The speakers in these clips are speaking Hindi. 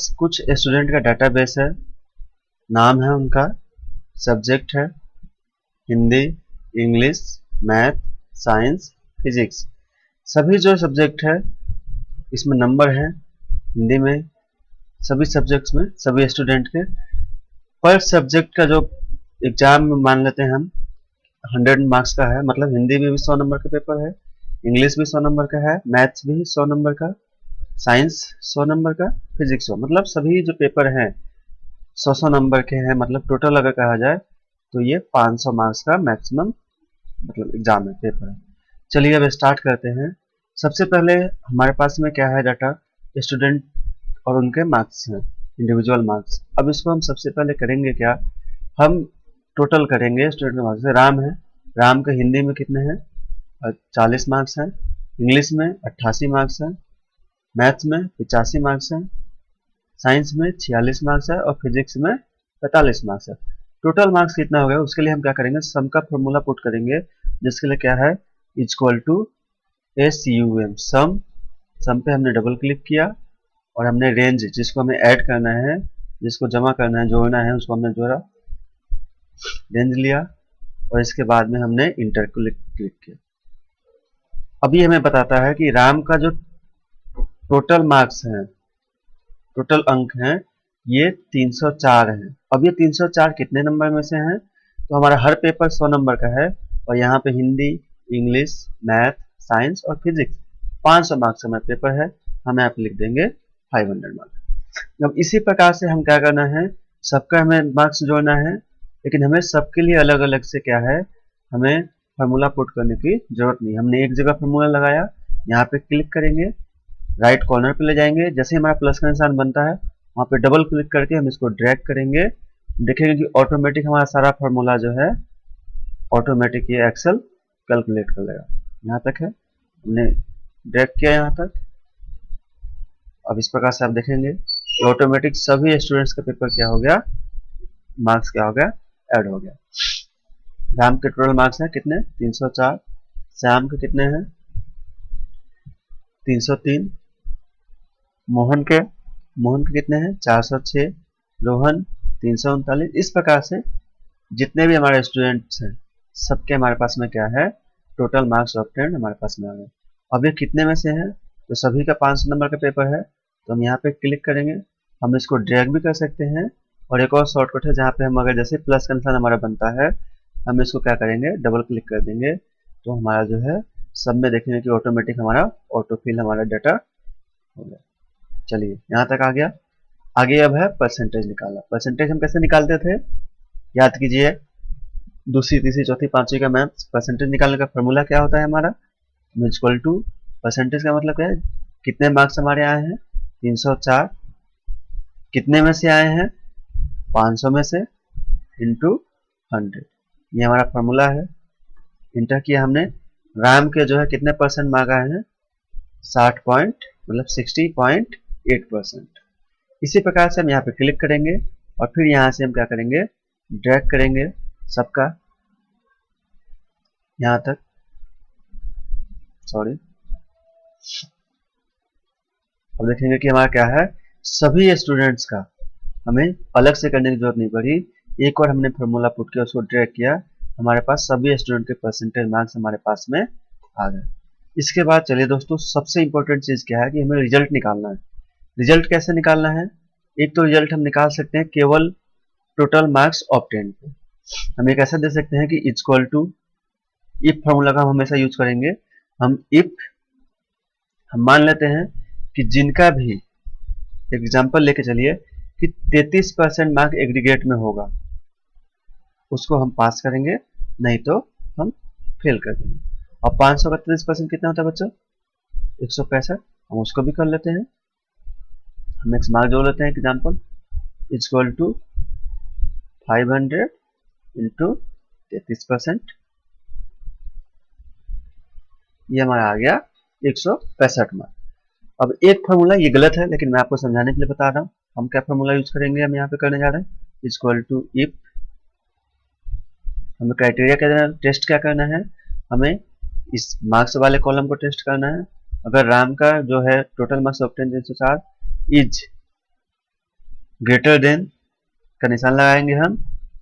पास कुछ स्टूडेंट का डाटाबेस है, नाम है उनका, सब्जेक्ट है Hindi, English, math, science, physics. सभी जो सब्जेक्ट है इसमें नंबर है हिंदी में, सभी सब्जेक्ट्स में सभी स्टूडेंट के। पर सब्जेक्ट का जो एग्जाम मान लेते हैं हम 100 मार्क्स का है, मतलब हिंदी में भी 100 नंबर का पेपर है, इंग्लिश भी 100 नंबर का है, मैथ्स भी 100 नंबर का, साइंस 100 नंबर का, फिजिक्स 100, मतलब सभी जो पेपर हैं 100 नंबर के हैं। मतलब टोटल अगर कहा जाए तो ये 500 मार्क्स का मैक्सिमम मतलब एग्जाम है, पेपर है। चलिए अब स्टार्ट करते हैं। सबसे पहले हमारे पास में क्या है डाटा, स्टूडेंट और उनके मार्क्स हैं, इंडिविजुअल मार्क्स। अब इसको हम सबसे पहले करेंगे क्या, हम टोटल करेंगे स्टूडेंट के मार्क्स। राम है, राम के हिंदी में कितने हैं 40 मार्क्स हैं, इंग्लिश में 88 मार्क्स हैं, मैथ्स में 85 मार्क्स हैं, साइंस में 46 मार्क्स है और फिजिक्स में 45 मार्क्स है। टोटल मार्क्स कितना हो गया उसके लिए हम क्या करेंगे, सम का फॉर्मूला पुट करेंगे, जिसके लिए क्या है इक्वल टू SUM, सम। सम पे हमने डबल क्लिक किया और हमने रेंज जिसको हमें ऐड करना है, जिसको जमा करना है, जोड़ना है, उसको हमने जोड़ा, रेंज लिया और इसके बाद में हमने इंटर क्लिक किया। अभी हमें बताता है कि राम का जो टोटल मार्क्स हैं, टोटल अंक हैं, ये 304 हैं। अब ये 304 कितने नंबर में से हैं, तो हमारा हर पेपर 100 नंबर का है और यहाँ पे हिंदी, इंग्लिश, मैथ, साइंस और फिजिक्स 500 मार्क्स का पेपर है, हम यहाँ पे लिख देंगे 500 मार्क्स। अब इसी प्रकार से हम क्या करना है, सबका हमें मार्क्स जोड़ना है, लेकिन हमें सबके लिए अलग अलग से क्या है, हमें फार्मूला पुट करने की जरूरत नहीं। हमने एक जगह फार्मूला लगाया, यहाँ पे क्लिक करेंगे, राइट कॉर्नर पे ले जाएंगे, जैसे ही हमारा प्लस का निशान बनता है वहाँ पे डबल क्लिक करके हम इसको ड्रैग करेंगे, देखेंगे कि ऑटोमेटिक हमारा सारा फार्मूला जो है ऑटोमेटिक ये एक्सेल कैलकुलेट कर लेगा। यहाँ तक है, हमने ड्रैग किया यहाँ तक। अब इस प्रकार से आप देखेंगे कि ऑटोमेटिक सभी स्टूडेंट्स का पेपर क्या हो गया, मार्क्स क्या हो गया, ऐड हो गया। राम के टोटल मार्क्स है कितने 304, श्याम के कितने हैं 303, मोहन के कितने हैं 406, रोहन 339। इस प्रकार से जितने भी हमारे स्टूडेंट्स हैं सबके हमारे पास में क्या है, टोटल मार्क्स ऑब्टेन्ड हमारे पास में आ गए। अब ये कितने में से है, तो सभी का 500 नंबर का पेपर है, तो हम यहाँ पे क्लिक करेंगे, हम इसको ड्रैग भी कर सकते हैं। और एक और शॉर्टकट है जहाँ पे हम अगर जैसे प्लस का निशान हमारा बनता है, हम इसको क्या करेंगे डबल क्लिक कर देंगे, तो हमारा जो है सब में देखेंगे कि ऑटोमेटिक हमारा ऑटोफिल हमारा डाटा हो गया। चलिए यहाँ तक आ गया। आगे अब है परसेंटेज निकालना। परसेंटेज हम कैसे निकालते थे, याद कीजिए, दूसरी, तीसरी, चौथी, पांचवी का मैथ्स परसेंटेज निकालने का फॉर्मूला क्या होता है हमारा, इक्वल टू परसेंटेज का मतलब क्या है, कितने मार्क्स हमारे आए हैं 304, कितने में से आए हैं 500 में से, इंटू 100। ये हमारा फॉर्मूला है। इंटर किया हमने, राम के जो है कितने परसेंट मार्क आए हैं 60 पॉइंट मतलब 60.8%। इसी प्रकार से हम यहाँ पे क्लिक करेंगे और फिर यहाँ से हम क्या करेंगे, ड्रैग करेंगे सबका यहाँ तक, सॉरी। अब देखेंगे कि हमारा क्या है, सभी स्टूडेंट्स का हमें अलग से करने की जरूरत नहीं पड़ी, एक और हमने फॉर्मूला पुट किया, उसको ड्रैग किया, हमारे पास सभी स्टूडेंट के परसेंटेज मार्क्स हमारे पास में आ गए। इसके बाद चलिए दोस्तों, सबसे इंपॉर्टेंट चीज क्या है कि हमें रिजल्ट निकालना है। रिजल्ट कैसे निकालना है, एक तो रिजल्ट हम निकाल सकते हैं केवल टोटल मार्क्स ऑब्टेन्ड पे। हम एक ऐसा दे सकते हैं कि इक्वल टू, इफ फॉर्मूला का हम हमेशा यूज करेंगे। हम इफ, हम मान लेते हैं कि जिनका भी एग्जाम्पल लेके चलिए कि 33% मार्क एग्रीगेट में होगा, उसको हम पास करेंगे, नहीं तो हम फेल कर देंगे। और 500 का 33% कितना होता है बच्चों 165, हम उसको भी कर लेते हैं। हम नेक्स्ट मार्क जोड़ लेते हैं एग्जाम्पल, इक्वल टू 500 इंटू 33%, ये हमारा आ गया 165 मार्क। अब एक फार्मूला ये गलत है, लेकिन मैं आपको समझाने के लिए बता रहा हूँ। हम क्या फार्मूला यूज करेंगे, हम यहाँ पे करने जा रहे हैं इक्वल टू इफ, हमें क्राइटेरिया क्या देना, टेस्ट क्या करना है, हमें इस मार्क्स वाले कॉलम को टेस्ट करना है। अगर राम का जो है total marks obtain 304 is greater than का निशान लगाएंगे हम,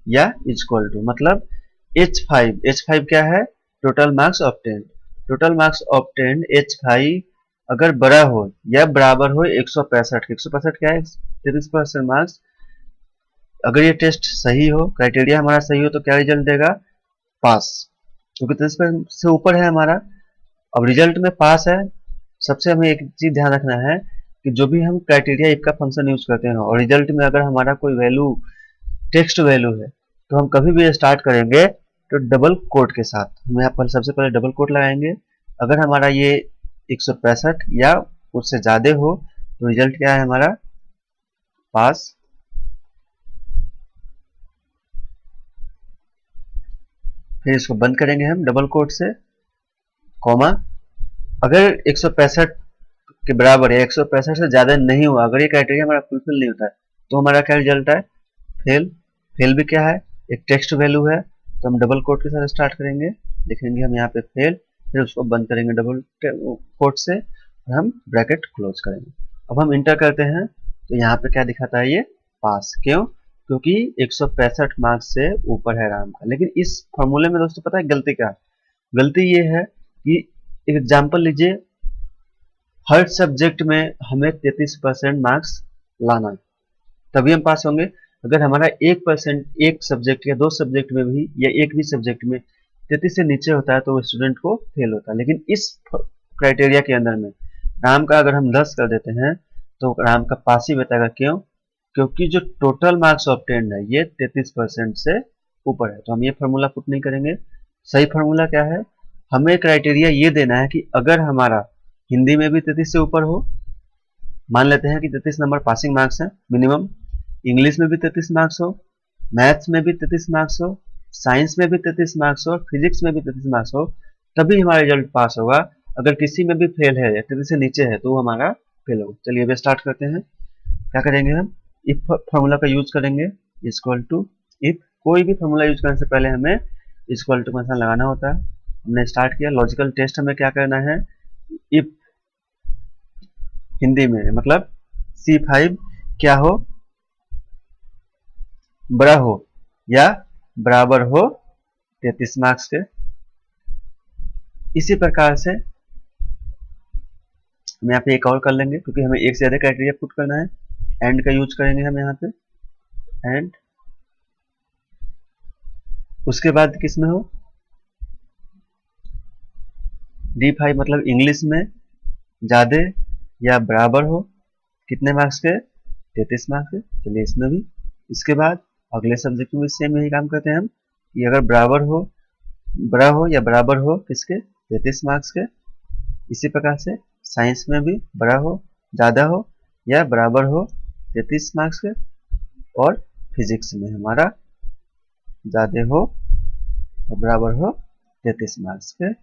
या इक्वल टू, मतलब H5 क्या है, total marks obtain, total marks obtain H5 अगर बड़ा हो या बराबर हो 165, 165 क्या है, 33% मार्क्स। अगर ये टेस्ट सही हो, क्राइटेरिया हमारा सही हो, तो क्या रिजल्ट देगा, पास, क्योंकि 33% से ऊपर है हमारा। अब रिजल्ट में पास है, सबसे हमें एक चीज ध्यान रखना है कि जो भी हम क्राइटेरिया इफ का फंक्शन यूज करते हैं और रिजल्ट में अगर हमारा कोई वैल्यू टेक्स्ट वैल्यू है, तो हम कभी भी स्टार्ट करेंगे तो डबल कोट के साथ। हम यहाँ पर सबसे पहले डबल कोट लगाएंगे। अगर हमारा ये 165 या उससे ज्यादा हो तो रिजल्ट क्या है हमारा, पास। फिर इसको बंद करेंगे हम डबल कोट से, कॉमा। अगर 165 के बराबर है, 165 से ज्यादा नहीं हुआ, अगर ये क्राइटेरिया हमारा फुलफिल नहीं होता है, तो हमारा क्या रिजल्ट है, फेल। फेल भी क्या है, एक टेक्स्ट वैल्यू है, तो हम डबल कोट के साथ स्टार्ट करेंगे, लिखेंगे हम यहाँ पे फेल, फिर उसको बंद करेंगे डबल कोट से, और हम ब्रैकेट क्लोज करेंगे। अब हम इंटर करते हैं, तो यहाँ पे क्या दिखाता है, ये पास। क्यों, क्योंकि 165 मार्क्स से ऊपर है राम का। लेकिन इस फॉर्मूले में दोस्तों पता है गलती क्या है, गलती ये है कि एग्जाम्पल लीजिए, हर सब्जेक्ट में हमें 33% मार्क्स लाना है, तभी हम पास होंगे। अगर हमारा 1% एक सब्जेक्ट या दो सब्जेक्ट में भी या एक भी सब्जेक्ट में 33 से नीचे होता है, तो वो स्टूडेंट को फेल होता है। लेकिन इस क्राइटेरिया के अंदर में राम का अगर हम 10 कर देते हैं, तो राम का पास ही बताएगा। क्यों, क्योंकि जो टोटल मार्क्स ऑब्टेन्ड है ये 33% से ऊपर है। तो हम ये फार्मूला पुट नहीं करेंगे। सही फार्मूला क्या है, हमें क्राइटेरिया ये देना है कि अगर हमारा हिंदी में भी 33 से ऊपर हो, मान लेते हैं कि 33 नंबर पासिंग मार्क्स है मिनिमम, इंग्लिश में भी 33 मार्क्स हो, मैथ्स में भी 33 मार्क्स हो, साइंस में भी 33 मार्क्स हो, फिजिक्स में भी 33 मार्क्स हो, तभी हमारा रिजल्ट पास होगा। अगर किसी में भी फेल है या 33 से नीचे है, तो वो हमारा फेल होगा। चलिए अब स्टार्ट करते हैं। क्या करेंगे हम, इफ फॉर्मूला का यूज करेंगे, इक्वल टू इफ। कोई भी फॉर्मूला यूज करने से पहले हमें इक्वल टू का निशान लगाना होता है। हमने स्टार्ट किया। लॉजिकल टेस्ट हमें क्या करना है, इफ हिंदी में मतलब C5 क्या हो, बड़ा हो या बराबर हो 33 मार्क्स के। इसी प्रकार से हम यहाँ पे एक और कर लेंगे, क्योंकि हमें एक से ज्यादा क्राइटेरिया पुट करना है। एंड का यूज करेंगे हम यहाँ पे, एंड। उसके बाद किस में हो, D5 मतलब इंग्लिश में ज्यादा या बराबर हो कितने मार्क्स के, 33 मार्क्स के। चलिए इसमें भी। इसके बाद अगले सब्जेक्ट में सेम यही काम करते हैं हम, कि अगर बराबर हो, बड़ा हो या बराबर हो किसके, 33 मार्क्स के। इसी प्रकार से साइंस में भी बड़ा हो, ज्यादा हो या बराबर हो 33 मार्क्स के, और फिजिक्स में हमारा ज्यादा हो और बराबर हो 33 मार्क्स के।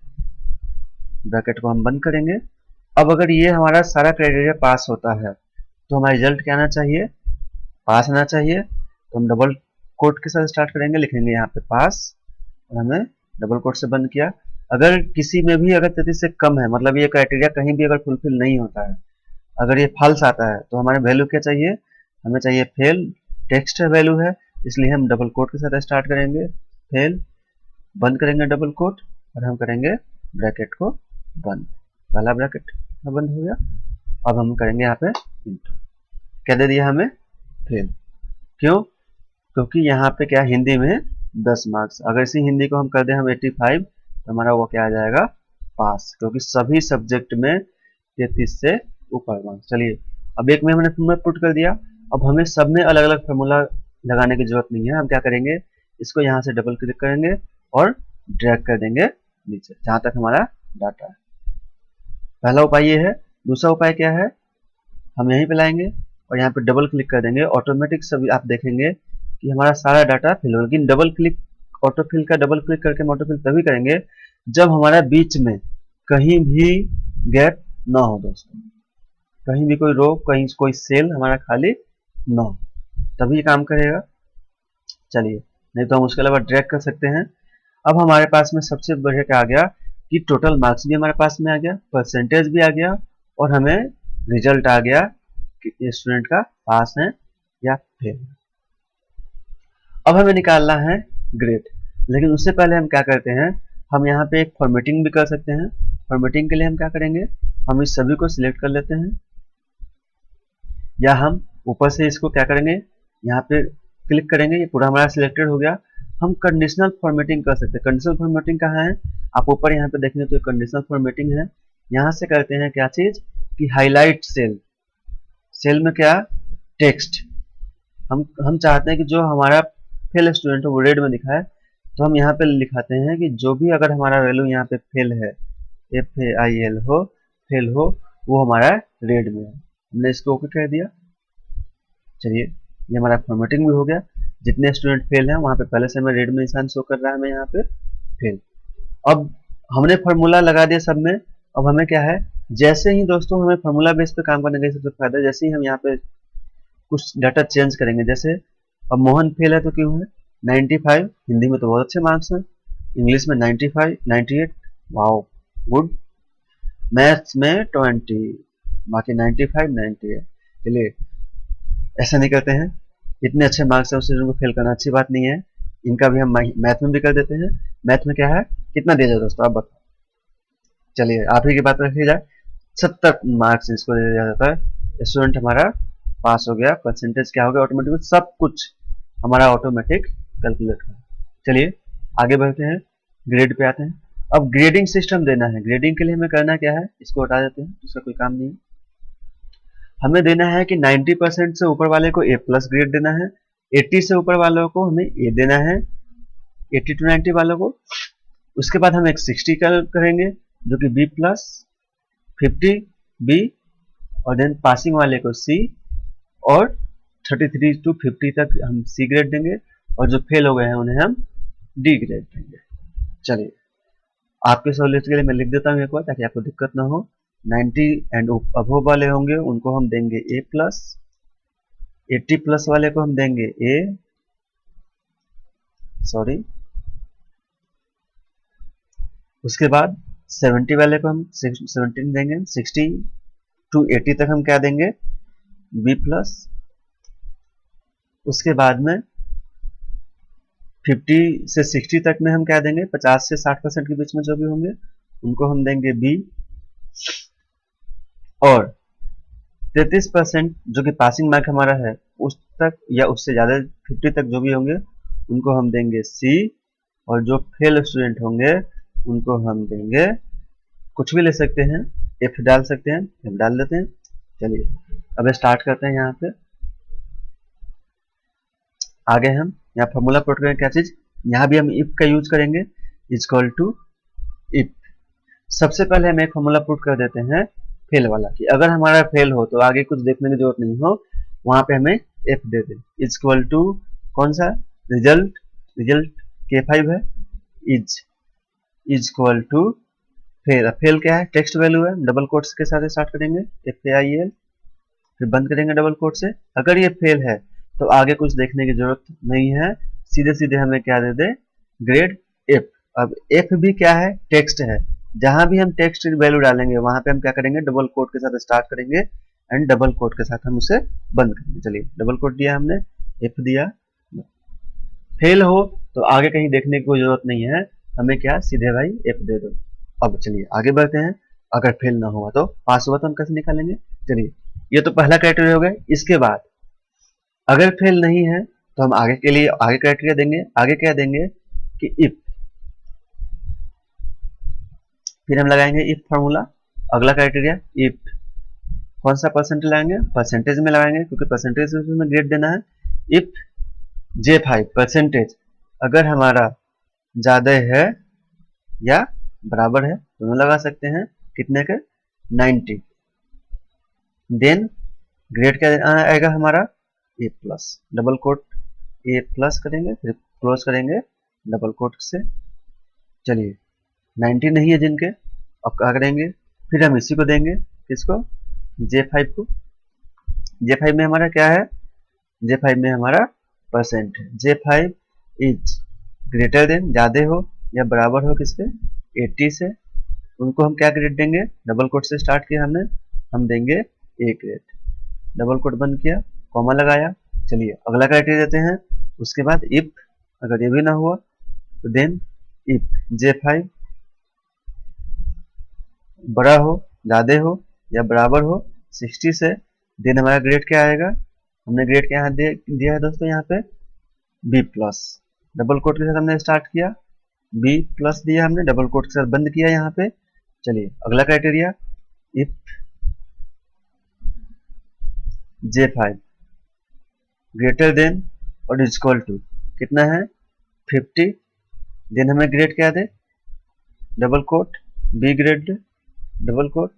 ब्रैकेट को हम बंद करेंगे। अब अगर ये हमारा सारा क्राइटेरिया पास होता है, तो हमारा रिजल्ट क्या आना चाहिए, पास आना चाहिए। तो हम डबल कोट के साथ स्टार्ट करेंगे, लिखेंगे यहाँ पे पास, और हमें डबल कोट से बंद किया। अगर किसी में भी अगर 33 से कम है, मतलब ये क्राइटेरिया कहीं भी अगर फुलफिल नहीं होता है, अगर ये फॉल्स आता है, तो हमारे वैल्यू क्या चाहिए, हमें चाहिए फेल। टेक्स्ट वैल्यू है, इसलिए हम डबल कोट के साथ स्टार्ट करेंगे, फेल, बंद करेंगे डबल कोट, और हम करेंगे ब्रैकेट को बंद। पहला ब्रैकेट बंद हो गया। अब हम करेंगे यहाँ पे इंटर। क्या दे दिया हमें, फेल। क्यों, क्योंकि यहाँ पे क्या, हिंदी में 10 मार्क्स, अगर इसी हिंदी को हम कर दें हम 85, तो हमारा वो क्या आ जाएगा, पास, क्योंकि सभी सब्जेक्ट में 33 से ऊपर मार्क्स। चलिए अब एक में हमने फॉर्मूला पुट कर दिया। अब हमें सब में अलग अलग फॉर्मूला लगाने की जरूरत नहीं है। हम क्या करेंगे, इसको यहाँ से डबल क्लिक करेंगे और ड्रैग कर देंगे नीचे जहां तक हमारा डाटा है। पहला उपाय ये है। दूसरा उपाय क्या है, हम यहीं पे लाएंगे और यहाँ पे डबल क्लिक कर देंगे। ऑटोमेटिक सभी आप देखेंगे कि हमारा सारा डाटा फिल होगा। लेकिन डबल क्लिक, ऑटोफिल का डबल क्लिक करके हम ऑटोफिल तभी करेंगे जब हमारा बीच में कहीं भी गैप ना हो दोस्तों, कहीं भी कोई रो, कहीं कोई सेल हमारा खाली ना हो, तभी ये काम करेगा। चलिए, नहीं तो हम उसके अलावा ड्रैग कर सकते हैं। अब हमारे पास में सबसे बढ़िया क्या आ गया कि टोटल मार्क्स भी हमारे पास में आ गया, परसेंटेज भी आ गया, और हमें रिजल्ट आ गया कि स्टूडेंट का पास है या फेल। अब हमें निकालना है ग्रेड, लेकिन उससे पहले हम क्या करते हैं, हम यहाँ पे एक फॉर्मेटिंग भी कर सकते हैं। फॉर्मेटिंग के लिए हम क्या करेंगे, हम इस सभी को सिलेक्ट कर लेते हैं, या हम ऊपर से इसको क्या करेंगे, यहाँ पे क्लिक करेंगे, ये पूरा हमारा सिलेक्टेड हो गया। हम कंडीशनल फॉर्मेटिंग कर सकते हैं। कंडीशनल फॉर्मेटिंग कहाँ है, आप ऊपर यहाँ पे देखेंगे तो कंडीशनल फॉर्मेटिंग है। यहाँ से करते हैं क्या चीज कि हाईलाइट सेल, सेल में क्या, टेक्स्ट। हम चाहते हैं कि जो हमारा फेल स्टूडेंट हो वो रेड में दिखाए, तो हम यहाँ पे लिखाते हैं कि जो भी अगर हमारा वैल्यू यहाँ पे फेल है, FAIL हो, फेल हो, वो हमारा रेड में है। हमने इसको ओके कर दिया। चलिए, ये हमारा फॉर्मेटिंग भी हो गया। जितने स्टूडेंट फेल हैं वहाँ पे पहले से हमें रेड में निशान शो कर रहा है, हमें यहाँ पे फेल। अब हमने फार्मूला लगा दिया सब में। अब हमें क्या है, जैसे ही दोस्तों हमें फार्मूला बेस पे काम करने का सबसे फायदा है, जैसे ही हम यहाँ पे कुछ डाटा चेंज करेंगे, जैसे अब मोहन फेल है तो क्यों है 95, हिंदी में तो बहुत अच्छे मार्क्स हैं, इंग्लिश में 95, 98, वाओ गुड, मैथ्स में 20, बाकी 95, 98। चलिए, ऐसा नहीं करते हैं, इतने अच्छे मार्क्स है उस स्टूडेंट को फेल करना अच्छी बात नहीं है। इनका भी हम मैथ में भी कर देते हैं। मैथ में क्या है, कितना दिया जाए दोस्तों आप बताओ। चलिए, आप ही की बात रखी जाए, 70 मार्क्स इसको दे दिया जाता है, स्टूडेंट हमारा पास हो गया। परसेंटेज क्या हो गया, ऑटोमेटिक सब कुछ हमारा ऑटोमेटिक कैलकुलेट हो। चलिए आगे बढ़ते हैं, ग्रेड पे आते हैं। अब ग्रेडिंग सिस्टम देना है। ग्रेडिंग के लिए हमें करना क्या है, इसको हटा देते हैं, इसका कोई काम नहीं है। हमें देना है कि 90% से ऊपर वाले को A+ ग्रेड देना है, 80 से ऊपर वालों को हमें A देना है, 80 to 90 वालों को। उसके बाद हम एक 60 करेंगे जो कि B+, 50 B, और देन पासिंग वाले को C, और 33 to 50 तक हम C ग्रेड देंगे, और जो फेल हो गए हैं उन्हें हम D ग्रेड देंगे। चलिए, आपके सहूलियत के लिए मैं लिख देता हूँ एक बार ताकि आपको दिक्कत ना हो। 90 एंड अबव वाले होंगे उनको हम देंगे A+, 80+ वाले को हम देंगे A, सॉरी, उसके बाद 70 वाले को हम 17 देंगे, 60 to 80 तक हम क्या देंगे, B+, उसके बाद में 50 से 60 तक में हम क्या देंगे, 50 से 60% के बीच में जो भी होंगे उनको हम देंगे B, और 33% जो कि पासिंग मार्क हमारा है उस तक या उससे ज्यादा 50 तक जो भी होंगे उनको हम देंगे C, और जो फेल स्टूडेंट होंगे उनको हम देंगे, कुछ भी ले सकते हैं, F डाल सकते हैं, F डाल देते हैं। चलिए अब स्टार्ट करते हैं। यहाँ पे आगे हम यहाँ फॉर्मूला पुट करेंगे, क्या चीज, यहाँ भी हम इफ का यूज करेंगे, इक्वल टू इफ। सबसे पहले हम एक फॉर्मूला पुट कर देते हैं फेल वाला, कि अगर हमारा फेल हो तो आगे कुछ देखने की जरूरत नहीं हो, वहां पे हमें एफ दे दे, इक्वल टू कौन सा, रिजल्ट, रिजल्ट K5 है, इक्वल टू फेल। फेल क्या है, टेक्स्ट वैल्यू है, डबल कोट्स के साथ स्टार्ट करेंगे FAIL, फिर बंद करेंगे डबल कोट से। अगर ये फेल है तो आगे कुछ देखने की जरूरत नहीं है, सीधे सीधे हमें क्या दे दे, ग्रेड F। अब F भी क्या है, टेक्स्ट है, जहां भी हम टेक्स्ट वैल्यू डालेंगे वहां पे हम क्या करेंगे, डबल कोट के साथ स्टार्ट करेंगे एंड डबल कोट के साथ हम उसे बंद करेंगे। चलिए, डबल कोट दिया हमने, F दिया। फेल हो तो आगे कहीं देखने की कोई जरूरत नहीं है, हमें क्या, सीधे भाई F दे दो। अब चलिए आगे बढ़ते हैं। अगर फेल ना हुआ तो, पास हुआ तो हम कैसे निकालेंगे। चलिए, ये तो पहला क्राइटेरिया हो गया। इसके बाद अगर फेल नहीं है तो हम आगे के लिए आगे क्राइटेरिया देंगे। आगे क्या देंगे कि इफ, फिर हम लगाएंगे इफ फार्मूला। अगला क्राइटेरिया इफ, कौन सा परसेंटेज लगाएंगे, परसेंटेज में लगाएंगे क्योंकि परसेंटेज में ग्रेड देना है। इफ J5 परसेंटेज अगर हमारा ज्यादा है या बराबर है, दोनों लगा सकते हैं, कितने के, 90, देन ग्रेड क्या आएगा हमारा, A+, डबल कोट A+ करेंगे, फिर क्लोज करेंगे डबल कोट से। चलिए, 90 नहीं है जिनके, अब क्या करेंगे, फिर हम इसी को देंगे, किसको, J5 को। J5 में हमारा क्या है, J5 में हमारा परसेंट है, J5 इज ग्रेटर देन, ज्यादा हो या बराबर हो किसके, 80 से, उनको हम क्या ग्रेड देंगे, डबल कोट से स्टार्ट किया हमने, हम देंगे A ग्रेड। डबल कोट बंद किया, कॉमा लगाया। चलिए अगला क्राइटेरिया देते हैं। उसके बाद इफ, अगर ये भी ना हुआ तो देन इफ J5 बड़ा हो, ज्यादा हो या बराबर हो 60 से, देन हमारा ग्रेड क्या आएगा। हमने ग्रेड क्या यहाँ दिया है दोस्तों, यहाँ पे B प्लस, डबल कोट के साथ हमने स्टार्ट किया, B प्लस दिया हमने, डबल कोट के साथ बंद किया यहाँ पे। चलिए अगला criteria, if J5 greater than और इज इक्वल टू कितना है 50, देन हमें ग्रेड क्या दे, double quote B grade double quote.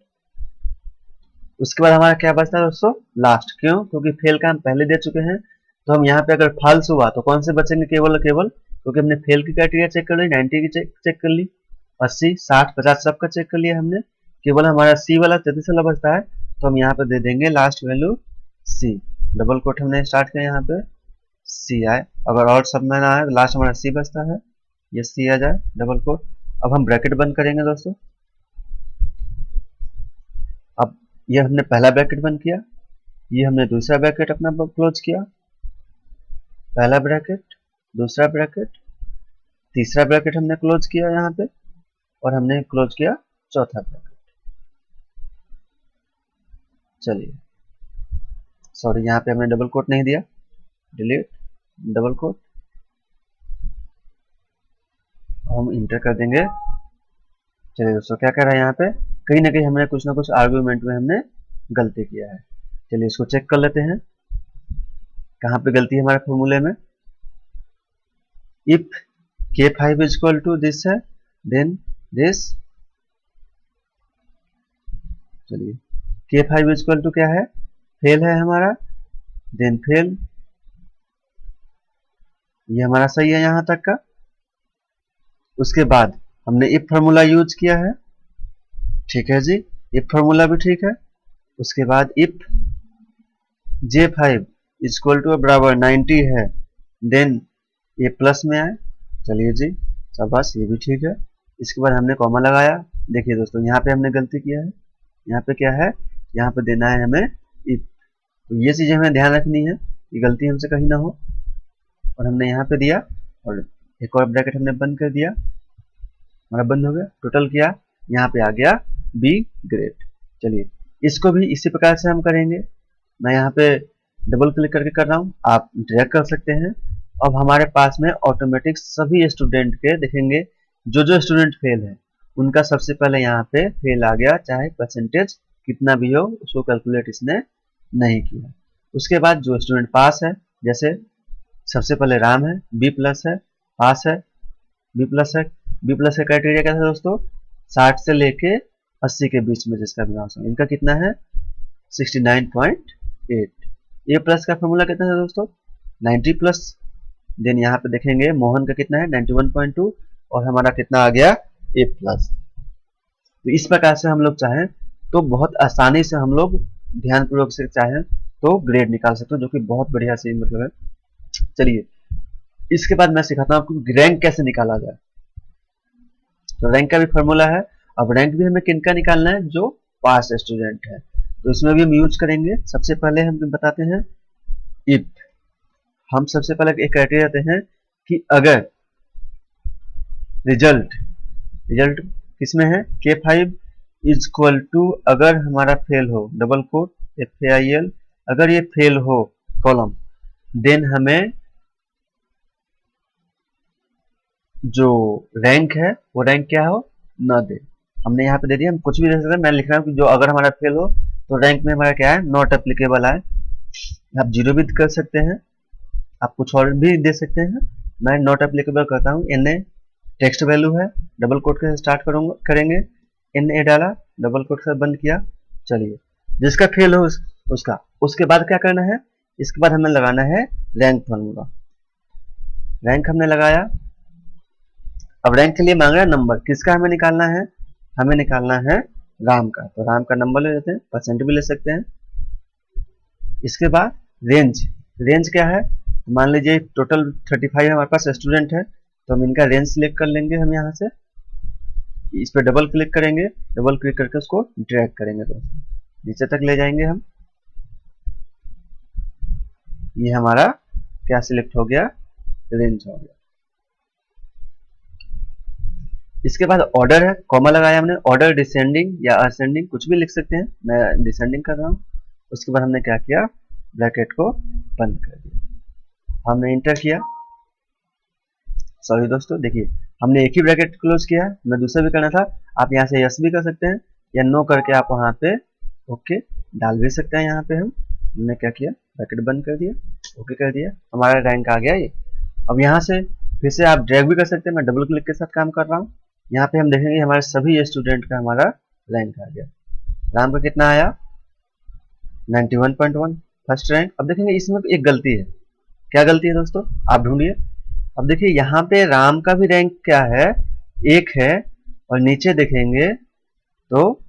उसके बाद हमारा क्या बचता है दोस्तों, लास्ट। क्यों, क्योंकि फेल का हम पहले दे चुके हैं, तो हम यहाँ पे अगर फॉल्स हुआ तो कौन से बचेंगे, केवल और केवल, क्योंकि हमने फेल की क्राइटेरिया चेक कर ली, 90 की चेक कर ली, 80 60 50 सबका चेक कर लिया हमने, केवल हमारा सी वाला 33 वाला बचता है, तो हम यहाँ पे दे देंगे last value C. Double coat हमने स्टार्ट किया यहाँ पे, सी आए, अगर और सब में ना आए तो लास्ट हमारा सी बचता है, ये सी आ जाए डबल कोट। अब हम ब्रैकेट बंद करेंगे दोस्तों। अब ये हमने पहला ब्रैकेट बंद किया, ये हमने दूसरा ब्रैकेट अपना क्लोज किया, पहला ब्रैकेट, दूसरा ब्रैकेट, तीसरा ब्रैकेट हमने क्लोज किया यहाँ पे, और हमने क्लोज किया चौथा ब्रैकेट। चलिए सॉरी, यहाँ पे हमने डबल कोट नहीं दिया, डिलीट डबल कोट, हम इंटर कर देंगे। चलिए दोस्तों क्या कर रहा है यहाँ पे, कहीं ना कहीं हमने कुछ ना कुछ आर्गुमेंट में हमने गलती किया है। चलिए इसको चेक कर लेते हैं कहाँ पे गलती है हमारे फॉर्मूले में। If K5 is equal to this है, देन दिस, चलिए K5 इज इक्वल टू क्या है, फेल है हमारा, देन फेल, ये हमारा सही है यहाँ तक का। उसके बाद हमने इफ फार्मूला यूज किया है, ठीक है जी, इफ फार्मूला भी ठीक है। उसके बाद इफ J5 इक्वल टू बराबर 90 है, देन ये प्लस में आए, चलिए जी शाबाश, ये भी ठीक है। इसके बाद हमने कॉमा लगाया। देखिए दोस्तों यहाँ पे हमने गलती किया है, यहाँ पे क्या है, यहाँ पे देना है हमें इफ, तो ये चीजें हमें ध्यान रखनी है, ये गलती हमसे कहीं ना हो। और हमने यहाँ पे दिया, और एक और ब्रैकेट हमने बंद कर दिया, हमारा बंद हो गया, टोटल किया, यहाँ पे आ गया B ग्रेड। चलिए इसको भी इसी प्रकार से हम करेंगे। मैं यहाँ पे डबल क्लिक करके कर रहा हूँ, आप ड्रैग कर सकते हैं। अब हमारे पास में ऑटोमेटिक सभी स्टूडेंट के देखेंगे, जो स्टूडेंट फेल है उनका सबसे पहले यहाँ पे फेल आ गया, चाहे परसेंटेज कितना भी हो, उसको कैलकुलेट इसने नहीं किया। उसके बाद जो स्टूडेंट पास है, जैसे सबसे पहले राम है, B प्लस है, पास है, B प्लस है। B प्लस का क्राइटेरिया क्या था दोस्तों, 60 से लेके 80 के बीच में जिसका भी मार्क्स हो, इनका कितना है 69.8। A प्लस का फॉर्मूला कितना है दोस्तों 90 प्लस, देन यहाँ पे देखेंगे मोहन का कितना है 91.2, और हमारा कितना आ गया A प्लस। तो इस प्रकार से हम लोग चाहें तो बहुत आसानी से हम लोग ध्यानपूर्वक से चाहें तो ग्रेड निकाल सकते हो, जो कि बहुत बढ़िया से मतलब है। चलिए इसके बाद मैं सिखाता हूँ आपको रैंक कैसे निकाला जाए। तो रैंक का भी फॉर्मूला है। अब रैंक भी हमें किनका निकालना है, जो पास स्टूडेंट है, तो इसमें भी हम यूज करेंगे। सबसे पहले हम बताते हैं इफ, हम सबसे पहले एक क्राइटेरिया देते हैं कि अगर रिजल्ट किसमें है K5 इज इक्वल टू, अगर हमारा फेल हो, डबल कोट FAIL, अगर ये फेल हो कॉलम, देन हमें जो रैंक है वो रैंक क्या हो न दे। हमने यहाँ पे दे दिया, हम कुछ भी दे सकते हैं, मैं लिख रहा हूँ कि जो अगर हमारा फेल हो तो रैंक में हमारा क्या है नॉट एप्लीकेबल है। आप जीरो भी कर सकते हैं, आप कुछ और भी दे सकते हैं, मैं नॉट एप्लीकेबल करता हूँ। NA टेक्स्ट वैल्यू है, डबल कोट के स्टार्ट करेंगे, NA डाला, डबल कोट से बंद किया। चलिए जिसका फेल हो उसका, उसके बाद क्या करना है, इसके बाद हमें लगाना है रैंक फॉर्मूला। रैंक हमने लगाया। अब रैंक के लिए मांग रहा है नंबर, किसका हमें निकालना है, हमें निकालना है राम का, तो राम का नंबर ले लेते हैं, परसेंट भी ले सकते हैं। इसके बाद रेंज क्या है, मान लीजिए टोटल 35 हमारे पास स्टूडेंट है, तो हम इनका रेंज सिलेक्ट कर लेंगे। हम यहाँ से इस पर डबल क्लिक करेंगे, डबल क्लिक करके उसको ड्रैग करेंगे दोस्तों, नीचे तक ले जाएंगे हम। ये हमारा क्या सिलेक्ट हो गया, रेंज हो गया। इसके बाद ऑर्डर है, कॉमा लगाया हमने, ऑर्डर डिसेंडिंग या असेंडिंग कुछ भी लिख सकते हैं, मैं डिसेंडिंग कर रहा हूँ। उसके बाद हमने क्या किया, ब्रैकेट को बंद कर दिया, हमने इंटर किया। सॉरी दोस्तों, देखिए हमने एक ही ब्रैकेट क्लोज किया, मैं दूसरा भी करना था। आप यहाँ से यस भी कर सकते हैं या नो करके आप वहाँ पे ओके डाल भी सकते हैं। यहाँ पे हमने क्या किया, ब्रैकेट बंद कर दिया, ओके कर दिया, हमारा रैंक आ गया ये। अब यहाँ से फिर से आप ड्रैग भी कर सकते हैं, मैं डबल क्लिक के साथ काम कर रहा हूँ। यहाँ पे हम देखेंगे हमारे सभी स्टूडेंट का हमारा रैंक आ गया। राम का कितना आया, 91.1 फर्स्ट रैंक। अब देखेंगे इसमें एक गलती है, क्या गलती है दोस्तों, आप ढूंढिए। अब देखिए यहाँ पे राम का भी रैंक क्या है, 1 है, और नीचे देखेंगे तो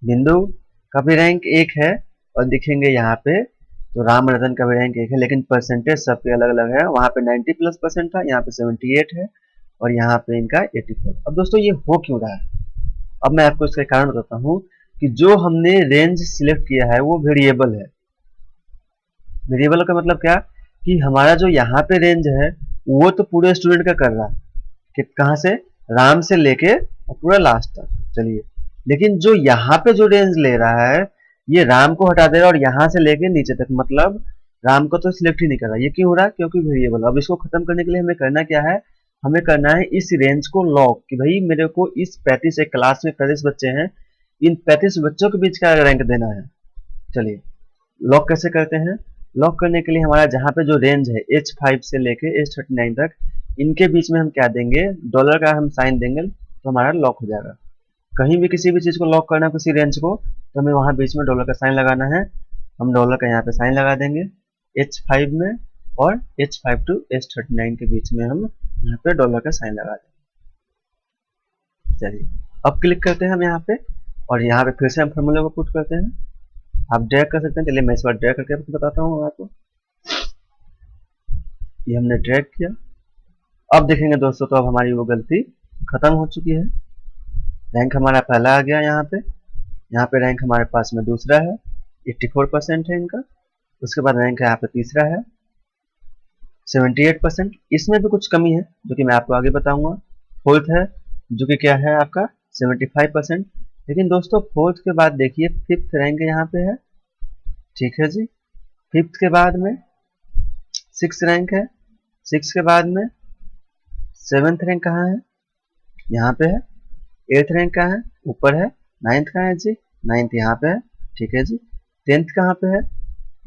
बिंदु का भी रैंक 1 है, और दिखेंगे यहाँ पे तो राम रतन का भी रैंक 1 है, लेकिन परसेंटेज सबके अलग अलग है। वहां पे 90+% था, यहाँ पे 78 है, और यहाँ पे इनका 84। अब दोस्तों ये हो क्यों रहा है, अब मैं आपको इसका कारण बताता हूँ कि जो हमने रेंज सिलेक्ट किया है वो वेरिएबल है। वेरिएबल का मतलब क्या, कि हमारा जो यहाँ पे रेंज है वो तो पूरे स्टूडेंट का कर रहा है, कि कहाँ से, राम से लेके और पूरा लास्ट तक। चलिए, लेकिन जो यहाँ पे जो रेंज ले रहा है ये राम को हटा दे रहा है, और यहाँ से लेके नीचे तक, मतलब राम को तो सिलेक्ट ही नहीं कर रहा। ये क्यों हो रहा है, क्योंकि वेरिएबल। अब इसको खत्म करने के लिए हमें करना क्या है, हमें करना है इस रेंज को लॉक, कि भाई मेरे को इस 35 एक क्लास में 35 बच्चे हैं, इन 35 बच्चों के बीच का रैंक देना है। चलिए लॉक कैसे करते हैं, लॉक करने के लिए हमारा जहाँ पे जो रेंज है H5 से लेके H39 तक, इनके बीच में हम क्या देंगे, डॉलर का हम साइन देंगे तो हमारा लॉक हो जाएगा। कहीं भी किसी भी चीज को लॉक करना है, किसी रेंज को, तो हमें वहां बीच में डॉलर का साइन लगाना है। हम डॉलर का यहाँ पे साइन लगा देंगे H5 में, और H5 to H39 के बीच में हम यहाँ पे डॉलर का साइन लगा देंगे। चलिए अब क्लिक करते हैं हम यहाँ पे, और यहाँ पे फिर से हम फॉर्मूले को पुट करते हैं। आप ड्रैग कर सकते हैं, चलिए मैं इस बार ड्रैग करके आपको बताता हूँ आपको। ये हमने ड्रैग किया, अब देखेंगे दोस्तों तो अब हमारी वो गलती खत्म हो चुकी है। रैंक हमारा पहला आ गया, यहाँ पे रैंक हमारे पास में दूसरा है, 84% है इनका। उसके बाद रैंक है यहाँ पे तीसरा है 78%, इसमें भी कुछ कमी है जो कि मैं आपको आगे बताऊंगा। फोर्थ है जो कि क्या है आपका 75%। लेकिन दोस्तों फोर्थ के बाद देखिए फिफ्थ रैंक यहाँ पे है, ठीक है जी। फिफ्थ के बाद में सिक्स रैंक है, सिक्स के बाद में सेवेंथ रैंक कहाँ है, यहाँ पे है। एट्थ रैंक कहाँ है, ऊपर है। नाइन्थ कहाँ है जी, नाइन्थ यहाँ पे है, ठीक है जी। टेंथ कहाँ पे है,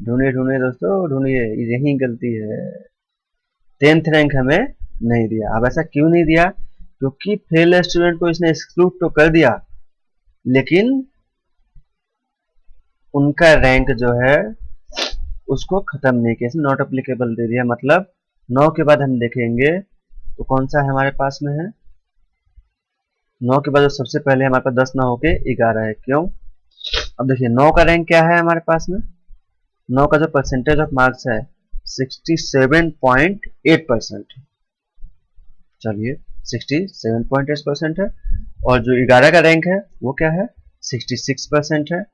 ढूंढिए ढूंढिए दोस्तों ढूंढिए, यही गलती है, टेंथ रैंक हमें नहीं दिया। अब ऐसा क्यों नहीं दिया, क्योंकि फेल स्टूडेंट को इसने एक्सक्लूड तो कर दिया, लेकिन उनका रैंक जो है उसको खत्म नहीं किया, नॉट अप्लीकेबल दे दिया। मतलब 9 के बाद हम देखेंगे तो कौन सा हमारे पास में है, 9 के बाद सबसे पहले हमारे पास 10 ना होके 11 है, क्यों। अब देखिए 9 का रैंक क्या है हमारे पास में, 9 का जो परसेंटेज ऑफ मार्क्स है 67.8%। चलिए 67.8% है, और जो 11 का रैंक है वो क्या है 66% है।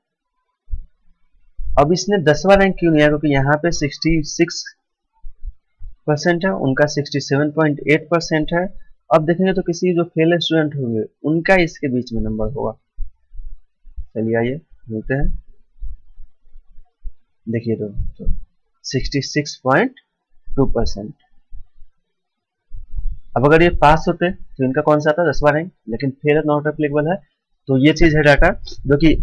अब इसने 10वां रैंक क्यों नहीं है, क्योंकि यहाँ पे 66% है, उनका 67.8% है। अब देखेंगे तो किसी जो फेल स्टूडेंट होंगे उनका इसके बीच में नंबर होगा। चलिए आइए मिलते हैं, देखिए तो 66.2%। अब अगर ये पास होते तो इनका कौन सा था 10वां रैंक, लेकिन फेल नॉट एप्लीकेबल है। तो ये चीज है डाटा जो कि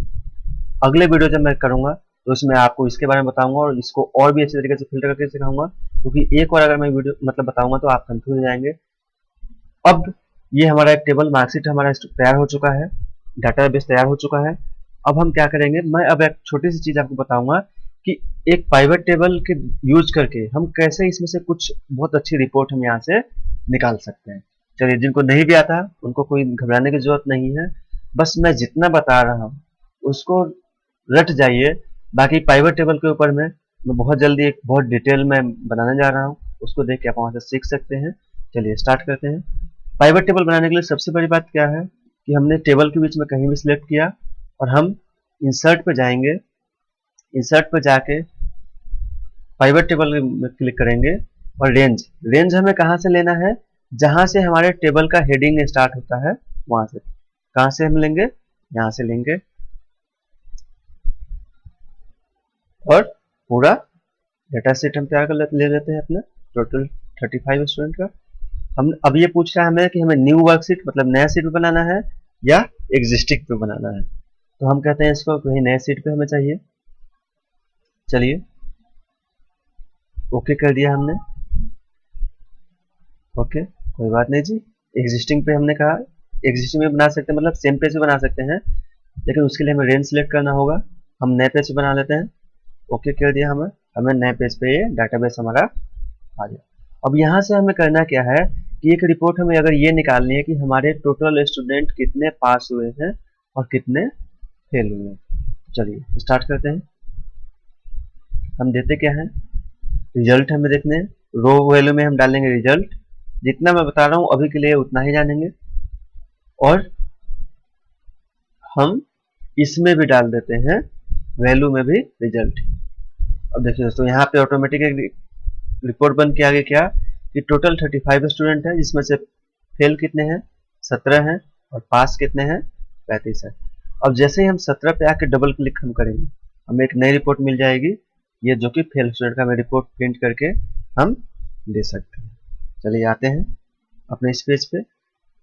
अगले वीडियो जब मैं करूंगा तो उसमें आपको इसके बारे में बताऊंगा, और इसको और भी अच्छे तरीके से फिल्टर करके सिखाऊंगा, क्योंकि एक और अगर मैं वीडियो मतलब बताऊंगा तो आप कंफ्यूज हो जाएंगे। अब ये हमारा एक टेबल मार्कशीट हमारा तैयार हो चुका है, डाटाबेस तैयार हो चुका है। अब हम क्या करेंगे, मैं अब एक छोटी सी चीज आपको बताऊंगा कि एक पाइवट टेबल के यूज करके हम कैसे इसमें से कुछ बहुत अच्छी रिपोर्ट हम यहाँ से निकाल सकते हैं। चलिए जिनको नहीं भी आता उनको कोई घबराने की जरूरत नहीं है, बस मैं जितना बता रहा हूँ उसको रट जाइए। बाकी पाइवट टेबल के ऊपर में मैं बहुत जल्दी एक बहुत डिटेल में बनाने जा रहा हूँ, उसको देख के आप वहां से सीख सकते हैं। चलिए स्टार्ट करते हैं। पाइवट टेबल बनाने के लिए सबसे बड़ी बात क्या है कि हमने टेबल के बीच में कहीं भी सिलेक्ट किया, और हम इंसर्ट पे जाएंगे। इंसर्ट पे जाके पाइवट टेबल में क्लिक करेंगे और रेंज, रेंज हमें कहाँ से लेना है, जहां से हमारे टेबल का हेडिंग स्टार्ट होता है वहां से। कहां से हम लेंगे, यहां से लेंगे और पूरा डेटा सेट हम क्या कर ले लेते हैं अपना टोटल 35 स्टूडेंट का। हम अब ये पूछ रहा है हमें कि हमें न्यू वर्कशीट मतलब नया सीट पे बनाना है या एग्जिस्टिंग पे बनाना है, तो हम कहते हैं इसको कहीं नए सीट पे हमें चाहिए। चलिए ओके कर दिया हमने, ओके कोई बात नहीं जी। एग्जिस्टिंग पे हमने कहा एग्जिस्टिंग में बना सकते हैं मतलब सेम पेज पे बना सकते हैं, लेकिन उसके लिए हमें रेंज सेलेक्ट करना होगा। हम नए पेज पे बना लेते हैं, ओके कर दिया हमें, हमें नए पेज पे ये डाटाबेस हमारा आ गया। अब यहाँ से हमें करना क्या है कि एक रिपोर्ट हमें अगर ये निकालनी है कि हमारे टोटल स्टूडेंट कितने पास हुए हैं और कितने फेल हुए हैं। चलिए स्टार्ट करते हैं। हम देते क्या है, रिजल्ट हमें देखने हैं, रो वैल्यू में हम डालेंगे रिजल्ट, जितना मैं बता रहा हूँ अभी के लिए उतना ही जानेंगे, और हम इसमें भी डाल देते हैं वैल्यू में भी रिजल्ट। अब देखिए दोस्तों यहाँ पे ऑटोमेटिक रिपोर्ट बन के आगे क्या कि टोटल 35 स्टूडेंट है, जिसमें से फेल कितने हैं 17 हैं और पास कितने हैं 35 है। अब जैसे ही हम 17 पे आके डबल क्लिक हम करेंगे, हमें एक नई रिपोर्ट मिल जाएगी, ये जो कि फेल स्टूडेंट का हमें रिपोर्ट प्रिंट करके हम दे सकते हैं। चलिए आते हैं अपने इस पेज पे।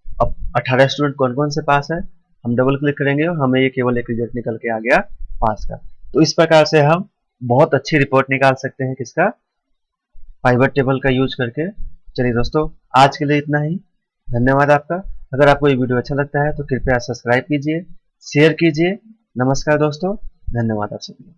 अब 18 स्टूडेंट कौन कौन से पास है, हम डबल क्लिक करेंगे और हमें ये केवल एक रिजल्ट निकल के आ गया पास का। तो इस प्रकार से हम बहुत अच्छी रिपोर्ट निकाल सकते हैं किसका, पाइवट टेबल का यूज करके। चलिए दोस्तों आज के लिए इतना ही, धन्यवाद आपका। अगर आपको ये वीडियो अच्छा लगता है तो कृपया सब्सक्राइब कीजिए, शेयर कीजिए। नमस्कार दोस्तों, धन्यवाद आप सभी।